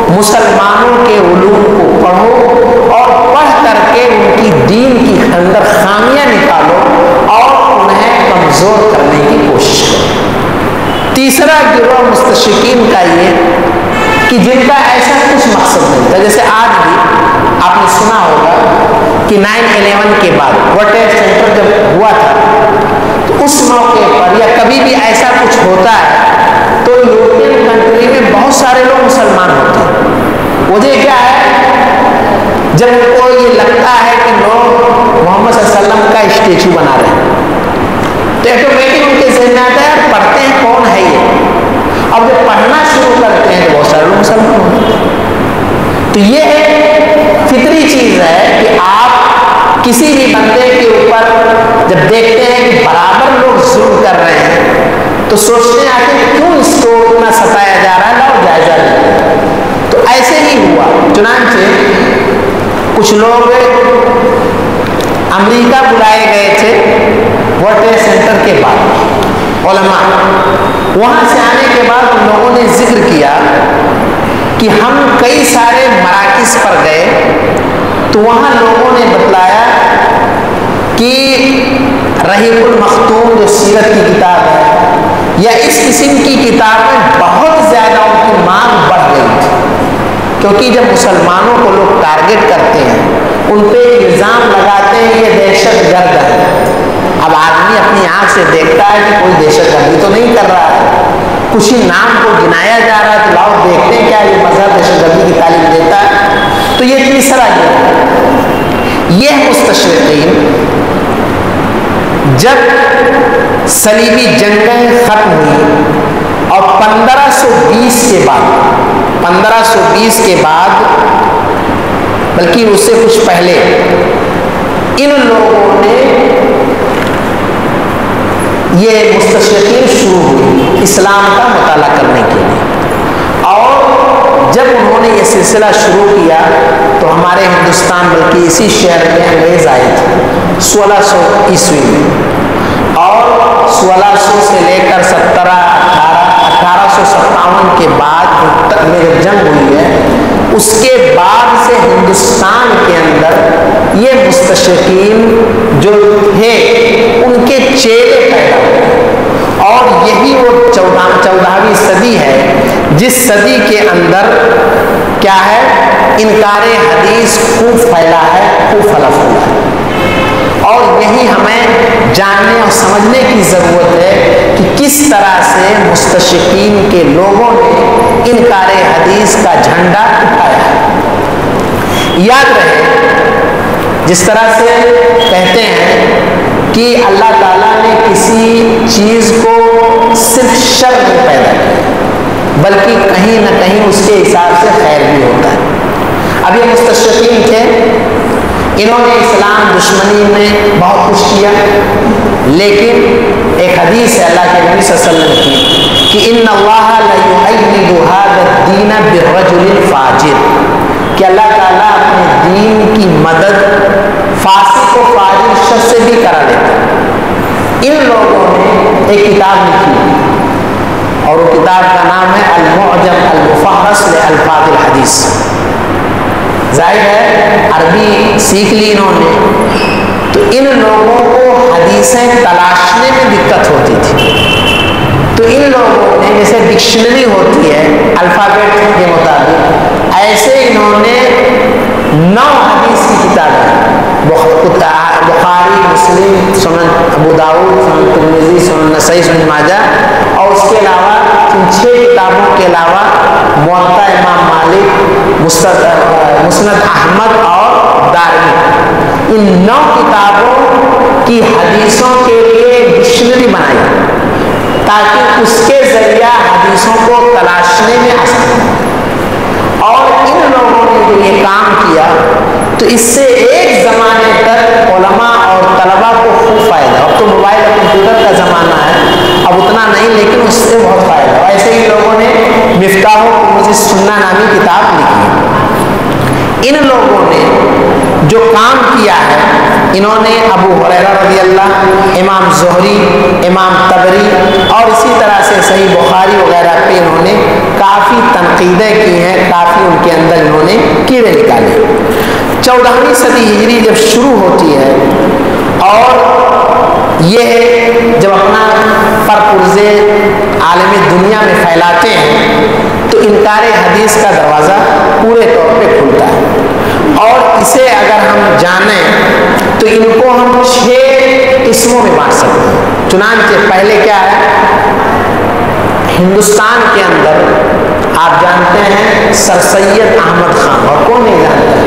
مسلمانوں کے علوم کو پڑھو، اور پڑھ کر کے ان کی دین کی اندر خامیاں نکالو اور انہیں کمزور کرنے کی کوشش کرو. تیسرا گروہ مستشرقین کا یہ کہ جن کا ایسا کچھ مقصد نہیں تھا. جیسے آج بھی آپ نے سنا ہوگا کہ 9/11 کے بعد ورلڈ ٹریڈ سینٹر جب ہوا تھا تو اس موقع پر یا کبھی بھی ایسا کچھ ہوتا ہے تو یورپین کنٹری میں بہت سارے لوگ مسلمان ہوتے ہیں. وجہ کیا ہے؟ جب ان کو یہ لگتا ہے کہ لوگ محمد صلی اللہ علیہ وسلم کا اسٹیچو بنا رہے ہیں تو ایٹومیٹک ان کے ذہن میں آتا ہے پڑھتے ہیں کون ہے یہ. اب جب پڑھنا شروع کرتے ہیں تو بہت سارے لوگ مسلمان ہوتے ہیں. تو یہ ایک فطری چیز ہے کہ آپ کسی بھی بندے کے اوپر جب دیکھتے ہیں کہ برابر لوگ ظلم کر رہے ہیں تو سوچتے ہیں آخر کیوں اس کو اتنا ستایا جا رہا ہے، لاؤ جائزہ لیتے ہیں. تو ایسے ہی ہوا. چنانچہ کچھ لوگ امریکہ بلائے گئے تھے ورلڈ ٹریڈ سینٹر کے بعد. علماء. وہاں سے آنے کے بعد ان لوگوں نے ذکر کیا کہ ہم کئی سارے مراکز پر گئے تو وہاں لوگوں نے بتلایا کہ رحیق المختوم جو سیرت کی کتاب ہے یا اس قسم کی کتابیں بہت زیادہ ان کی مانگ بڑھ گئی تھی، کیونکہ جب مسلمانوں کو لوگ ٹارگٹ کرتے ہیں، ان پہ الزام لگاتے ہیں یہ دہشت گرد ہے. اب آدمی اپنی آنکھ سے دیکھتا ہے کہ کوئی دہشت گردی تو نہیں کر رہا ہے، کچھ ہی نام کو گنایا جا رہا ہے تو لاؤ دیکھتے ہیں کیا یہ مذہب دہشت گردی کی تعلیم دیتا ہے. تو یہ تیسرا یہ مستشرقین جب صلیبی جنگیں ختم ہوئی اور 1520 کے بعد بلکہ اس سے کچھ پہلے ان لوگوں نے یہ مستشرقین شروع ہوئی اسلام کا مطالعہ کرنے کے لیے. اور جب انہوں نے یہ سلسلہ شروع کیا تو ہمارے ہندوستان بلکہ اسی شہر میں انگریز آئے تھے 1600 عیسوی میں، اور 1600 سے لے کر 1857 کے بعد تک میں جب جنگ ہوئی ہے اس کے بعد سے ہندوستان کے اندر یہ مستشرقین جو تھے ان کے چیلے پیدا ہوئے، اور یہی وہ 14ویں صدی ہے جس صدی کے اندر کیا ہے انکار حدیث خوب پھیلا ہے، خوب پھلا پھولا ہے. اور یہی ہمیں جاننے اور سمجھنے کی ضرورت ہے کہ کس طرح سے مستشرقین کے لوگوں نے انکار حدیث کا جھنڈا اٹھایا ہے. یاد رہے جس طرح سے کہتے ہیں کہ اللہ تعالیٰ نے کسی چیز کو صرف شر میں پیدا کیا بلکہ کہیں نہ کہیں اس کے حساب سے خیر بھی ہوتا ہے. اب یہ مستشرقین تھے، انہوں نے اسلام دشمنی میں بہت کچھ کیا، لیکن ایک حدیث ہے اللہ کے نبی صلی اللہ علیہ وسلم کی کہ ان اللہ لیؤید ھذا الدین بالرجل الفاجر، کہ اللہ تعالیٰ اپنے دین کی مدد فاسق و فاجر شخص سے بھی کرا لیتا. ان لوگوں نے ایک کتاب لکھی اور وہ کتاب کا نام ہے المعجم المفہرس لالفاظ الحدیث. ظاہر ہے عربی سیکھ لی انہوں نے تو ان لوگوں کو حدیثیں تلاشنے میں دقت ہوتی تھی، تو ان لوگوں نے جیسے ڈکشنری ہوتی ہے الفابیٹ کے مطابق ایسے انہوں نے 9 حدیث کی کتابیں بخاری، مسلم، سنن ابو داؤد، سنن ترمذی، سنن نسائی، سنن ماجہ، اور اس کے علاوہ ان 6 کتابوں کے علاوہ موطا امام مالک، مسند احمد اور دارمی، ان 9 کتابوں کی حدیثوں کے لیے ڈکشنری بنائی تاکہ اس کے ذریعہ حدیثوں کو تلاشنے میں آسانی ہو. اور ان لوگوں نے جو یہ کام کیا تو اس سے ایک زمانے تک علماء اور طلباء کو خوب فائدہ. اب تو موبائل اور کمپیوٹر کا زمانہ ہے، اب اتنا نہیں لیکن اس سے بہت فائدہ. ایسے ہی لوگوں نے مفتاح السنہ سنہ نامی کتاب لکھی. ان لوگوں نے جو کام کیا ہے انہوں نے ابو ہریرہ رضی اللہ، امام زہری، امام طبری اور اسی طرح سے صحیح بخاری وغیرہ پہ انہوں نے کافی تنقیدیں کی ہیں، کافی ان کے اندر انہوں نے کیڑے نکالے. 14ویں صدی ہجری جب شروع ہوتی ہے اور یہ جب اپنا پرپرزے عالم دنیا میں پھیلاتے ہیں تو انکار حدیث کا دروازہ پورے طور پہ کھلتا ہے. اور اسے اگر ہم جانیں تو ان کو ہم 6 قسموں میں بانٹ سکتے ہیں. چنانچہ پہلے کیا ہے، ہندوستان کے اندر آپ جانتے ہیں سر سید احمد خان، اور کون نہیں جانتا ہے،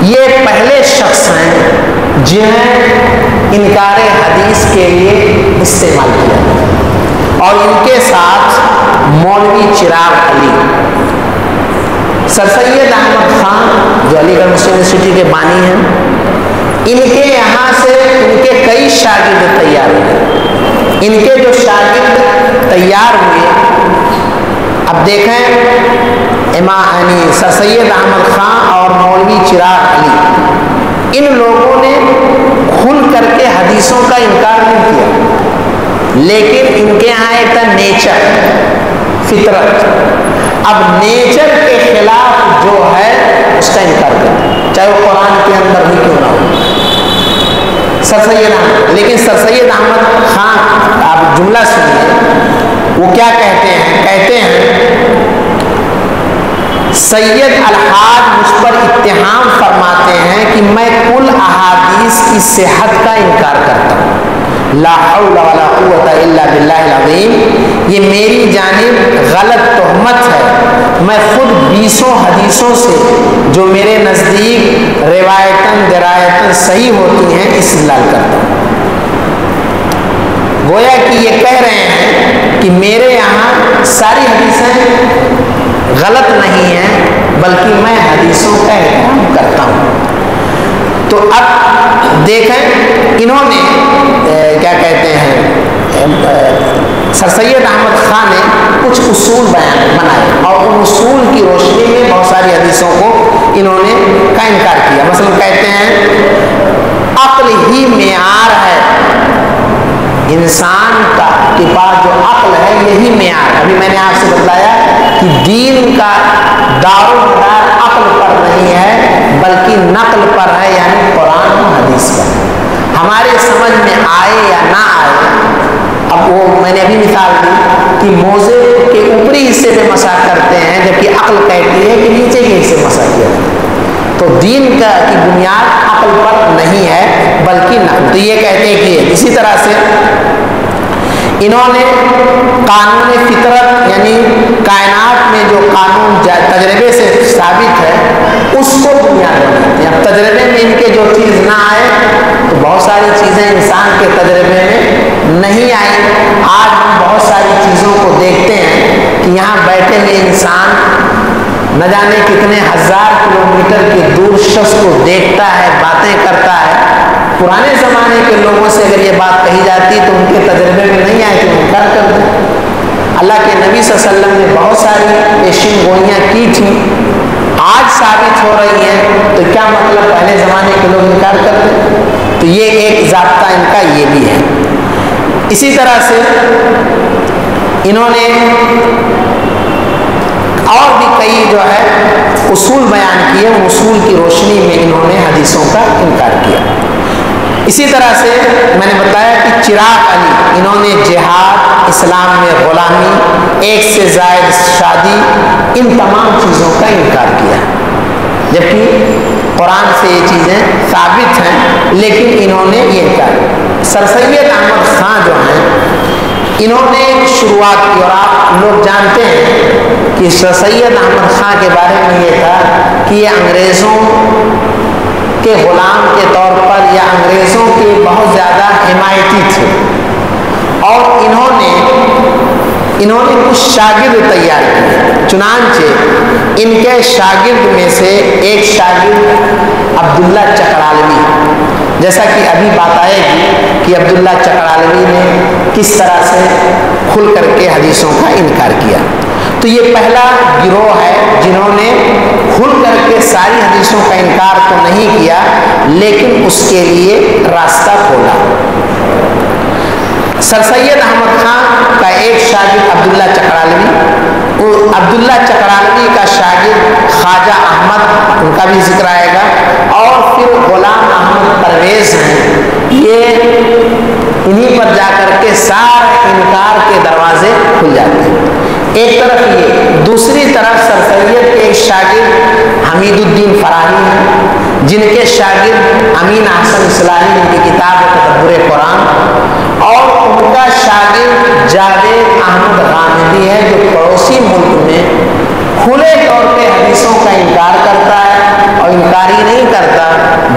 یہ پہلے شخص ہیں جنہیں انکار حدیث کے لیے استعمال کیا، اور ان کے ساتھ مولوی چراغ علی. سر سید احمد خان جو علی گڑھ مسلم یونیورسٹی کے بانی ہیں، ان کے یہاں سے ان کے کئی شاگرد تیار ہوئے. ان کے جو شاگرد تیار ہوئے، اب دیکھیں یعنی سر سید احمد خان اور مولوی چراغ علی، ان لوگوں نے کھل کر کے حدیثوں کا انکار نہیں کیا، لیکن ان کے یہاں ایک تھا نیچر، فطرت. اب نیچر کے خلاف جو ہے اس کا انکار کرتے ہیں، چاہے وہ قرآن کے اندر بھی کیوں نہ ہو. سر سید احمد، لیکن سر سید احمد خان آپ جملہ سنیے وہ کیا کہتے ہیں. کہتے ہیں سید الحاج مجھ پر اتہام فرماتے ہیں کہ میں کل احادیث کی صحت کا انکار کرتا ہوں. لا حول ولا قوت الا باللہ العظیم، یہ میری جانب غلط تہمت ہے. میں خود 20 حدیثوں سے جو میرے نزدیک روایتاً درایتاً صحیح ہوتی ہیں استدلال کرتا ہوں. گویا کہ یہ کہہ رہے ہیں کہ میرے یہاں ساری حدیثیں غلط نہیں ہیں، بلکہ میں حدیثوں کا احترام کرتا ہوں. تو اب دیکھیں انہوں نے کیا کہتے ہیں، سر سید احمد خان نے کچھ اصول بنائے اور ان اصول کی روشنی میں بہت ساری حدیثوں کو انہوں نے کا انکار کیا. مثلا کہتے ہیں عقل ہی معیار ہے، انسان کا کے پاس جو عقل ہے یہی معیار. ابھی میں نے آپ سے بتلایا کہ دین کا دار و مدار عقل پر نہیں ہے بلکہ نقل پر ہے، یعنی قرآن و حدیث پر. ہمارے سمجھ میں آئے یا نہ آئے، اب وہ میں نے ابھی مثال دی کہ موزے کے اوپری حصے پہ مسح کرتے ہیں جبکہ عقل کہتی ہے کہ نیچے کے حصے مسح کیا جائے. تو دین کا کی بنیاد عقل پر نہیں ہے بلکہ نقل. تو یہ کہتے ہیں کہ اسی طرح سے انہوں نے قانون فطرت یعنی کائنات میں جو قانون تجربے سے ثابت ہے اس کو بنیاد بناتے ہیں. اب تجربے میں ان کے جو چیز نہ آئے تو بہت ساری چیزیں انسان کے تجربے میں نہیں آئیں. آج ہم بہت ساری چیزوں کو دیکھتے ہیں کہ یہاں بیٹھے ہوئے انسان نہ جانے کتنے ہزار کلومیٹر کے دور شخص کو دیکھتا ہے، باتیں کرتا ہے. پرانے زمانے کے لوگوں سے اگر یہ بات کہی جاتی تو ان کے تجربے میں نہیں آئے تو انکار کر دیں. اللہ کے نبی صلی اللہ علیہ وسلم نے بہت ساری پیشین گوئیاں کی تھیں، آج ثابت ہو رہی ہیں، تو کیا مطلب پہلے زمانے کے لوگ انکار کرتے؟ تو یہ ایک ضابطہ ان کا یہ بھی ہے. اسی طرح سے انہوں نے اور بھی کئی جو ہے اصول بیان کیے، ان اصول کی روشنی میں انہوں نے حدیثوں کا انکار کیا. اسی طرح سے میں نے بتایا کہ چراغ علی، انہوں نے جہاد، اسلام میں غلامی، ایک سے زائد شادی، ان تمام چیزوں کا انکار کیا، جبکہ قرآن سے یہ چیزیں ثابت ہیں لیکن انہوں نے یہ انکار. سر سید احمد خان جو ہیں انہوں نے شروعات کی، اور آپ لوگ جانتے ہیں کہ سر سید احمد خان کے بارے میں یہ تھا کہ یہ انگریزوں کے غلام کے طور پر یا انگریزوں کے بہت زیادہ حمایتی تھے، اور انہوں نے کچھ شاگرد تیار کیے. چنانچہ ان کے شاگرد میں سے ایک شاگرد عبداللہ چکرالوی، جیسا کہ ابھی بات آئے گی کہ عبداللہ چکرالوی نے کس طرح سے کھل کر کے حدیثوں کا انکار کیا. تو یہ پہلا گروہ ہے جنہوں نے کھل کر کے ساری حدیثوں کا انکار تو نہیں کیا لیکن اس کے لیے راستہ کھولا. سر سید احمد خان کا ایک شاگرد عبداللہ چکرالوی کا شاگرد خواجہ احمد، ان کا بھی ذکر آئے گا، اور پھر غلام احمد پرویز ہیں. یہ انہی پر جا کر کے سارے انکار کے دروازے کھل جاتے ہیں. ایک طرف یہ، دوسری طرف سر سید کے ایک شاگرد حمید الدین فراہی ہیں، جن کے شاگرد امین احسن اصلاحی، جن کی کتاب ہے تدبر قرآن، اور ان کا شاگرد جاوید احمد غامدی ہے جو پڑوسی ملک میں کھلے طور پہ حدیثوں کا انکار کرتا ہے، اور انکار ہی نہیں کرتا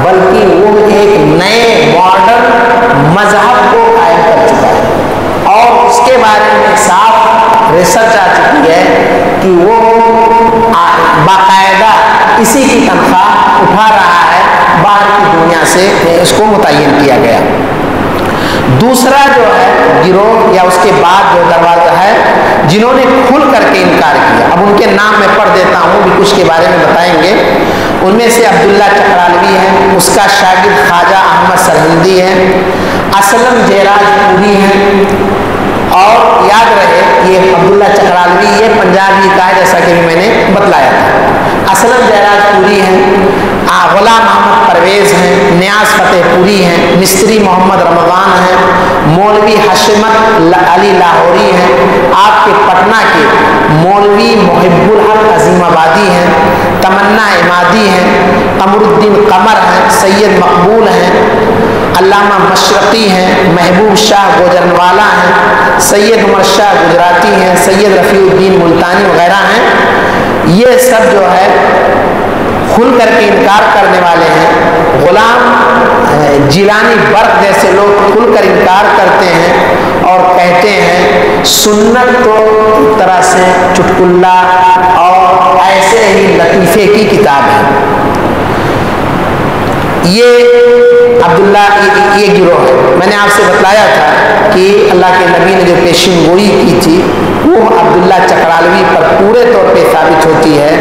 بلکہ وہ ایک نئے ماڈرن مذہب کو قائم کر چکا ہے، اور اس کے بارے میں صاف ریسرچ آ چکی ہے کہ وہ باقاعدہ اسی کی تنخواہ اٹھا رہا ہے، باہر کی دنیا سے اس کو متعین کیا گیا. دوسرا جو ہے گروہ یا اس کے بعد جو دروازہ ہے جنہوں نے کھل کر کے انکار کیا، اب ان کے نام میں پڑھ دیتا ہوں بھی کچھ کے بارے میں بتائیں گے. ان میں سے عبداللہ چکرالوی ہے، اس کا شاگرد خواجہ احمد سرہندی ہے، اسلم جیراج پوری ہیں، یہ عبداللہ چکرالوی یہ پنجابی کا ہے، جیسا کہ میں نے بتلایا تھا۔ اسلم جیراج پوری ہیں، غلام محمد پرویز ہیں، نیاز فتح پوری ہیں، مستری محمد رمضان ہیں، مولوی حشمت علی لاہوری ہیں، آپ کے پٹنہ کے مولوی محب الحق عظیم آبادی ہیں، تمنا عمادی ہیں، قمر الدین قمر ہیں، سید مقبول ہیں، علامہ مشرقی ہیں، محبوب شاہ گوجرنوالا ہیں، سید عمر شاہ گجراتی ہیں، سید رفیع الدین ملتانی وغیرہ ہیں۔ یہ سب جو ہے کھل کر کے انکار کرنے والے ہیں۔ غلام جیلانی برق جیسے لوگ کھل کر انکار کرتے ہیں اور کہتے ہیں سنت تو ایک طرح سے چٹکلا اور ایسے ہی لطیفے کی کتاب ہے۔ یہ عبداللہ یہ گروہ ہے۔ میں نے آپ سے بتلایا تھا کہ اللہ کے نبی نے جو پیشین گوئی کی تھی وہ عبداللہ چکرالوی پر پورے طور پہ ثابت ہوتی ہے،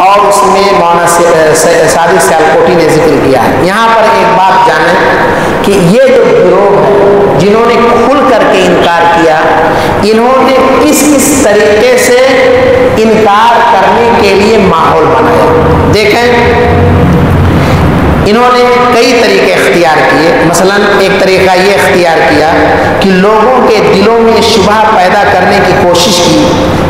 اور اس میں مولانا صادق سیالکوٹی نے ذکر کیا ہے۔ یہاں پر ایک بات جانیں کہ یہ جو گروہ ہے جنہوں نے کھل کر کے انکار کیا، انہوں نے کس کس طریقے سے انکار کرنے کے لیے ماحول بنایا۔ دیکھیں انہوں نے کئی طریقے اختیار کیے۔ مثلا ایک طریقہ یہ اختیار کیا کہ لوگوں کے دلوں میں شبہ پیدا کرنے کی کوشش کی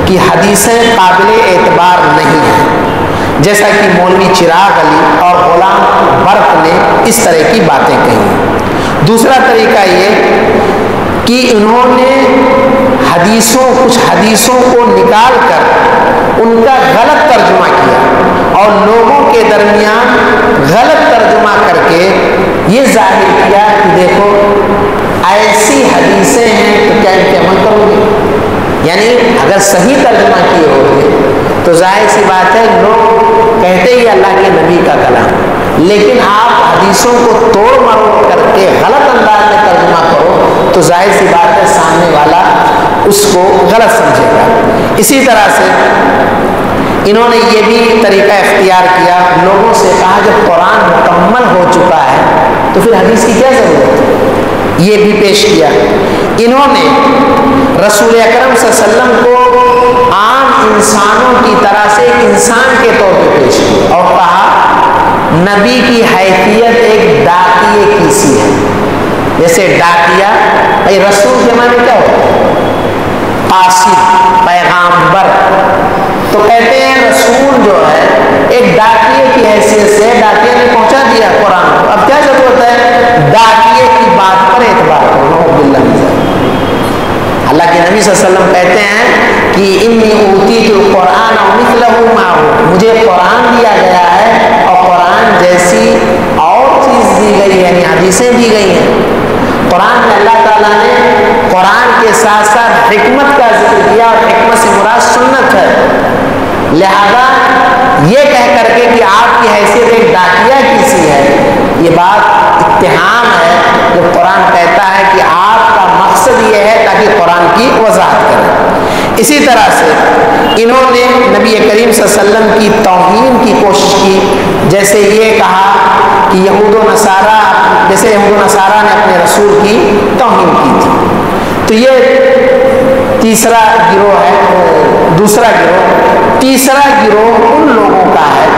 کہ حدیثیں قابل اعتبار نہیں ہیں، جیسا کہ مولوی چراغ علی اور غلام برق نے اس طرح کی باتیں کہیں۔ دوسرا طریقہ یہ کہ انہوں نے کچھ حدیثوں کو نکال کر ان کا غلط ترجمہ کیا اور لوگوں کے درمیان غلط ترجمہ کر کے یہ ظاہر کیا کہ دیکھو ایسی حدیثیں ہیں تو کیا ان پہ عمل کرو گے؟ یعنی اگر صحیح ترجمہ کیے ہوگے تو ظاہر سی بات ہے لوگ کہتے ہی اللہ کے نبی کا کلام، لیکن آپ حدیثوں کو توڑ مروڑ کر کے غلط انداز میں ترجمہ کرو تو ظاہر سی بات ہے سامنے والا اس کو غلط سمجھے گا۔ اسی طرح سے انہوں نے یہ بھی طریقہ اختیار کیا، لوگوں سے کہا جب قرآن مکمل ہو چکا ہے تو پھر حدیث کی کیا ضرورت ہے، یہ بھی پیش کیا۔ انہوں نے رسول اکرم صلی اللہ علیہ وسلم کو عام انسانوں کی طرح سے انسان کے طور پہ پیش کیا اور کہا نبی کی حیثیت ایک ڈاکیے کی سی ہے۔ جیسے ڈاکیا رسول کے معنی کیا ہوتا ہے؟ قاصد، پیغامبر۔ تو کہتے ہیں رسول جو ہے ایک ڈاکیے کی حیثیت سے ڈاکیے نے پہنچا دیا قرآن کو، اب کیا ضرورت ہے ڈاکیے کی بات پر اعتبار کرو۔ اللہ کے نبی صلی اللہ علیہ وسلم کہتے ہیں کہ انی اوتیت القرآن ومثلہ معہ، مجھے قرآن دیا گیا ہے اور قرآن جیسی اور چیز دی گئی ہے، یعنی حدیثیں دی گئی ہیں۔ قرآن میں اللہ تعالیٰ نے قرآن کے ساتھ ساتھ حکمت کا ذکر کیا اور حکمت سے مراد سنت ہے، لہذا یہ کہہ کر کے کہ آپ کی حیثیت ایک ڈاکیا کی سی ہے، یہ بات اتہام ہے جب قرآن کہتا ہے کہ آپ کا مقصد یہ ہے تاکہ قرآن کی وضاحت کریں۔ اسی طرح سے انہوں نے نبی کریم صلی اللہ علیہ وسلم کی توہین کی کوشش کی، جیسے یہ کہا کہ یہود و نصارہ نے اپنے رسول کی توہین کی تھی۔ تو یہ تیسرا گروہ ہے۔ دوسرا گروہ، تیسرا گروہ ان لوگوں کا ہے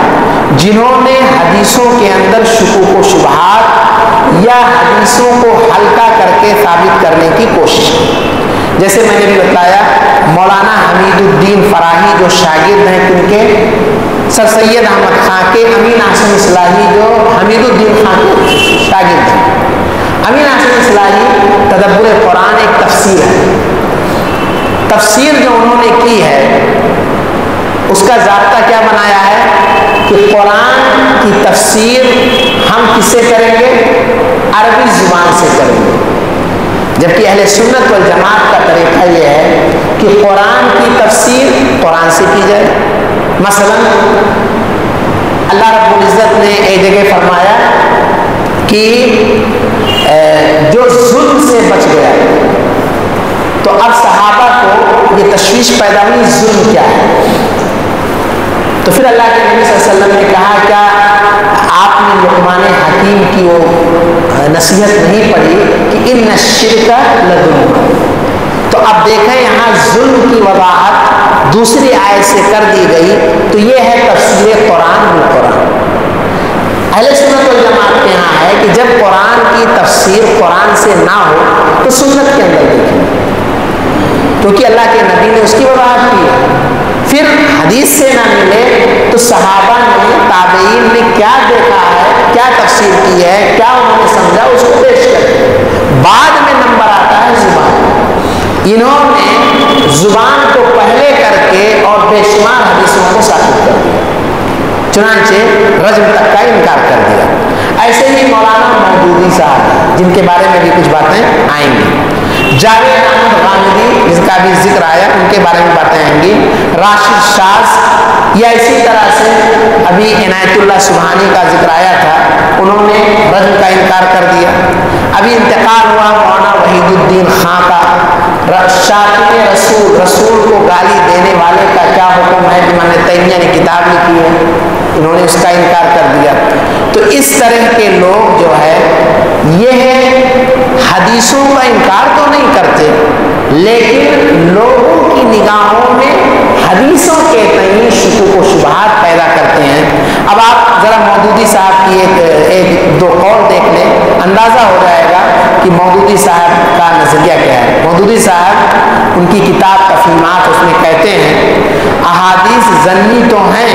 جنہوں نے حدیثوں کے اندر شکوک و شبہات یا حدیثوں کو ہلکا کر کے ثابت کرنے کی کوشش کی۔ جیسے میں نے بھی بتایا مولانا حمید الدین فراہی جو شاگرد ہیں کیونکہ سر سید احمد خان کے امین احسن اصلاحی جو حمید الدین خان کے شاگرد ہیں۔ امین احسن اصلاحی تدبر قرآن ایک تفسیر ہے، تفسیر جو انہوں نے کی ہے اس کا ضابطہ کیا بنایا ہے کہ قرآن کی تفسیر ہم کس سے کریں گے؟ عربی زبان سے کریں گے، جبکہ اہل سنت والجماعت کا طریقہ یہ ہے کہ قرآن کی تفسیر قرآن سے کی جائے۔ مثلا اللہ رب العزت نے ایک جگہ فرمایا کہ جو ظلم سے بچ گیا، تو اب صحابہ کو یہ تشویش پیدا ہوئی ظلم کیا ہے، تو پھر اللہ کے نبی صلی اللہ علیہ وسلم نے کہا کیا آپ نے لقمان حکیم کی وہ نصیحت نہیں پڑھی کہ ان الشرک لظلم، تو اب دیکھیں یہاں ظلم کی وضاحت دوسری آیت سے کر دی گئی، تو یہ ہے تفسیر قرآن بالقرآن۔ اہل سنت والجماعت کے یہاں ہے کہ جب قرآن کی تفسیر قرآن سے نہ ہو تو سنت کے اندر دیکھیں، کیونکہ اللہ کے نبی نے اس کی وضاحت کی ہے۔ پھر حدیث سے نہ ملے تو صحابہ نے، تابعین نے کیا دیکھا ہے، کیا تفسیر کی ہے، کیا انہوں نے سمجھا، اس کو پیش کریں۔ بعد میں نمبر آتا ہے زبان۔ انہوں نے زبان کو پہلے کر کے اور بے شمار حدیثوں کو ثابت کر دیا، چنانچہ رجم تک کا انکار کر دیا۔ ایسے ہی مولانا مودودی صاحب، جن کے بارے میں بھی کچھ باتیں آئیں گی، جاوید احمد غامدی جس کا بھی ذکر آیا، ان کے بارے میں باتیں آئیں گی، راشد شاذ، یا اسی طرح سے ابھی عنایت اللہ سبحانی کا ذکر آیا تھا، انہوں نے رجم کا انکار کر دیا۔ ابھی انتقال ہوا مولانا وحید الدین خان کا، شاتم رسول کو گالی دینے والے کا کیا حکم ہے، امام تیمیہ نے کتاب لکھی ہے، انہوں نے اس کا انکار کر دیا۔ تو اس طرح کے لوگ جو ہے یہ حدیثوں کا انکار تو نہیں کرتے، لیکن لوگوں کی نگاہوں میں حدیثوں کے تئیں شکوک و شبہات پیدا کرتے ہیں۔ اب آپ ذرا مودودی صاحب کی ایک دو قول دیکھ لیں، اندازہ ہو جائے گا کہ مودودی صاحب کا نظریہ کیا ہے۔ مودودی صاحب ان کی کتاب تفہیمات، اس میں کہتے ہیں احادیث ظنی تو ہیں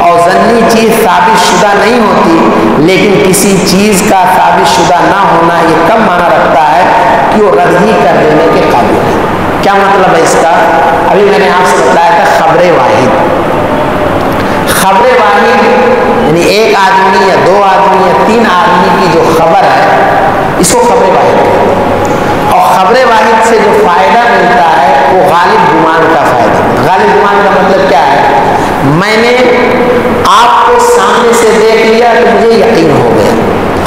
اور ظنی چیز ثابت شدہ نہیں ہوتی، لیکن کسی چیز کا ثابت شدہ نہ ہونا یہ کب معنی رکھتا ہے کہ وہ رد ہی کر دینے کے قابل ہے۔ کیا مطلب ہے اس کا؟ ابھی میں نے آپ سے بتایا تھا خبر واحد۔ خبر واحد یعنی ایک آدمی یا دو آدمی یا تین آدمی کی جو خبر ہے، اس کو خبر واحد کہتے ہیں۔ اور خبر واحد سے جو فائدہ ملتا ہے وہ غالب گمان کا فائدہ۔ غالب گمان کا مطلب کیا ہے؟ میں نے آپ کو سامنے سے دیکھ لیا تو مجھے یقین ہو گیا،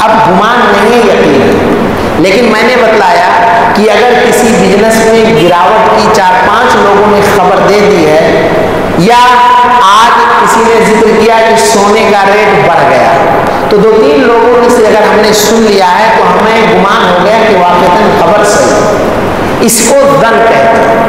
اب گمان نہیں ہے، یقین ہے۔ لیکن میں نے بتلایا کہ اگر کسی بزنس میں گراوٹ کی 4-5 لوگوں نے خبر دے دی ہے، یا آج کسی نے ذکر کیا کہ سونے کا ریٹ بڑھ گیا، تو 2-3 لوگوں سے اگر ہم نے سن لیا ہے تو ہمیں گمان ہو گیا کہ واقعتاً خبر صحیح ہے، اس کو ظن کہتے ہیں۔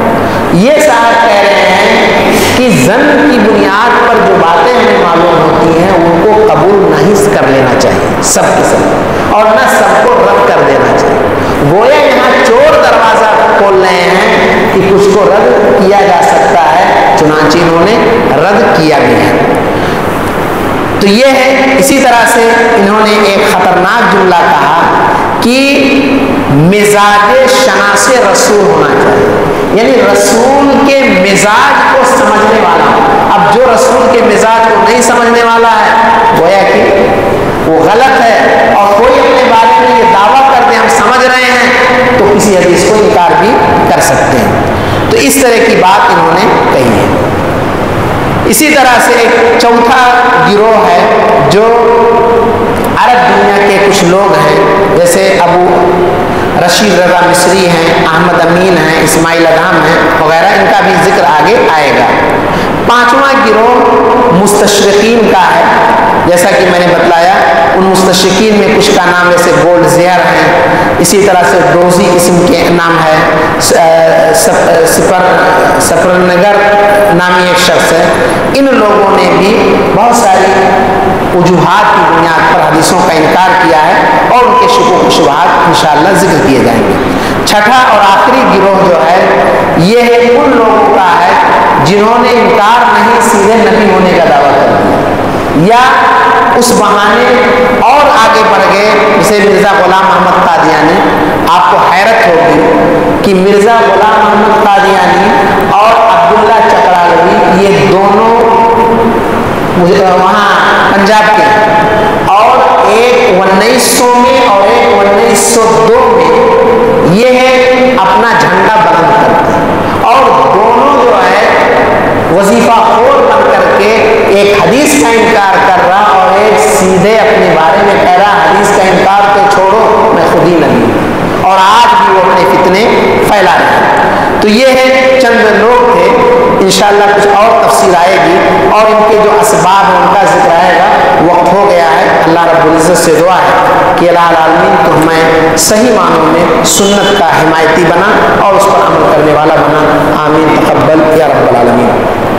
یہ صاحب کہہ رہے ہیں کہ ظن کی بنیاد پر جو باتیں ہمیں معلوم ہوتی ہیں ان کو قبول نہیں کر لینا چاہیے سب کے سب، اور نہ سب کو رد کر دینا چاہیے۔ گویا یہاں چور دروازہ کھول رہے ہیں کہ کچھ کو رد کیا جا سکتا ہے، چنانچہ انہوں نے رد کیا بھی ہے۔ تو یہ ہے۔ اسی طرح سے انہوں نے ایک خطرناک جملہ کہا کہ مزاج شناس رسول ہونا چاہیے، یعنی رسول کے مزاج کو سمجھنے والا۔ اب جو رسول کے مزاج کو نہیں سمجھنے والا ہے گویا کہ وہ غلط ہے، اور کوئی اپنے بارے میں یہ دعویٰ کر دے ہم سمجھ رہے ہیں تو کسی حدیث کو انکار بھی کر سکتے ہیں۔ تو اس طرح کی بات انہوں نے کہی ہے۔ اسی طرح سے ایک چوتھا گروہ ہے جو عرب دنیا کے کچھ لوگ ہیں، جیسے ابو رشید رضا مصری ہیں، احمد امین ہیں، اسماعیل ادھام ہیں وغیرہ، ان کا بھی ذکر آگے آئے گا۔ پانچواں گروہ مستشرقین کا ہے، جیسا کہ میں نے بتلایا ان مستشرقین میں کچھ کا نام جیسے گولڈ زیئر ہیں، اسی طرح سے ڈوزی قسم کے نام ہے، سپرنگر نامی ایک شخص ہے۔ ان لوگوں نے بھی بہت ساری وجوہات کی بنیاد پر حدیثوں کا انکار کیا ہے، اور ان کے شکوک و شبہات انشاءاللہ ذکر کیے جائیں گے۔ چھٹا اور آخری گروہ جو ہے یہ ان لوگوں کا ہے جنہوں نے انکار نہیں سیدھے نبی ہونے کا دعویٰ کر دیا، یا اس بہانے اور آگے بڑھ گئے، جسے مرزا غلام محمد قادیانی۔ آپ کو حیرت ہوگی کہ مرزا غلام محمد قادیانی اور عبداللہ چکرالوی یہ دونوں وہاں پنجاب کے، اور ایک 1900 میں اور ایک 1902 میں یہ ہے اپنا جھنڈا بلند کرتے ہیں، اور دونوں جو ہے وظیفہ خور بن کر کے ایک حدیث کا انکار کر رہا اور ایک سیدھے اپنے بارے میں کہہ رہا حدیث کا انکار تو چھوڑو میں خود ہی نبی ہوں، اور آج بھی وہ اپنے فتنے پھیلا رہے ہیں۔ تو یہ ہے چند لوگ تھے، انشاءاللہ کچھ اور تفسیر آئے گی، اور ان کے جو اسباب ہیں ان کا ذکر آئے گا۔ وقت ہو گیا ہے، اللہ رب العزت سے دعا ہے کہ الہ العالمین تو ہمیں صحیح معنوں میں سنت کا حمایتی بنا اور اس پر عمل کرنے والا بنا. آمین تقبل یا رب العالمین.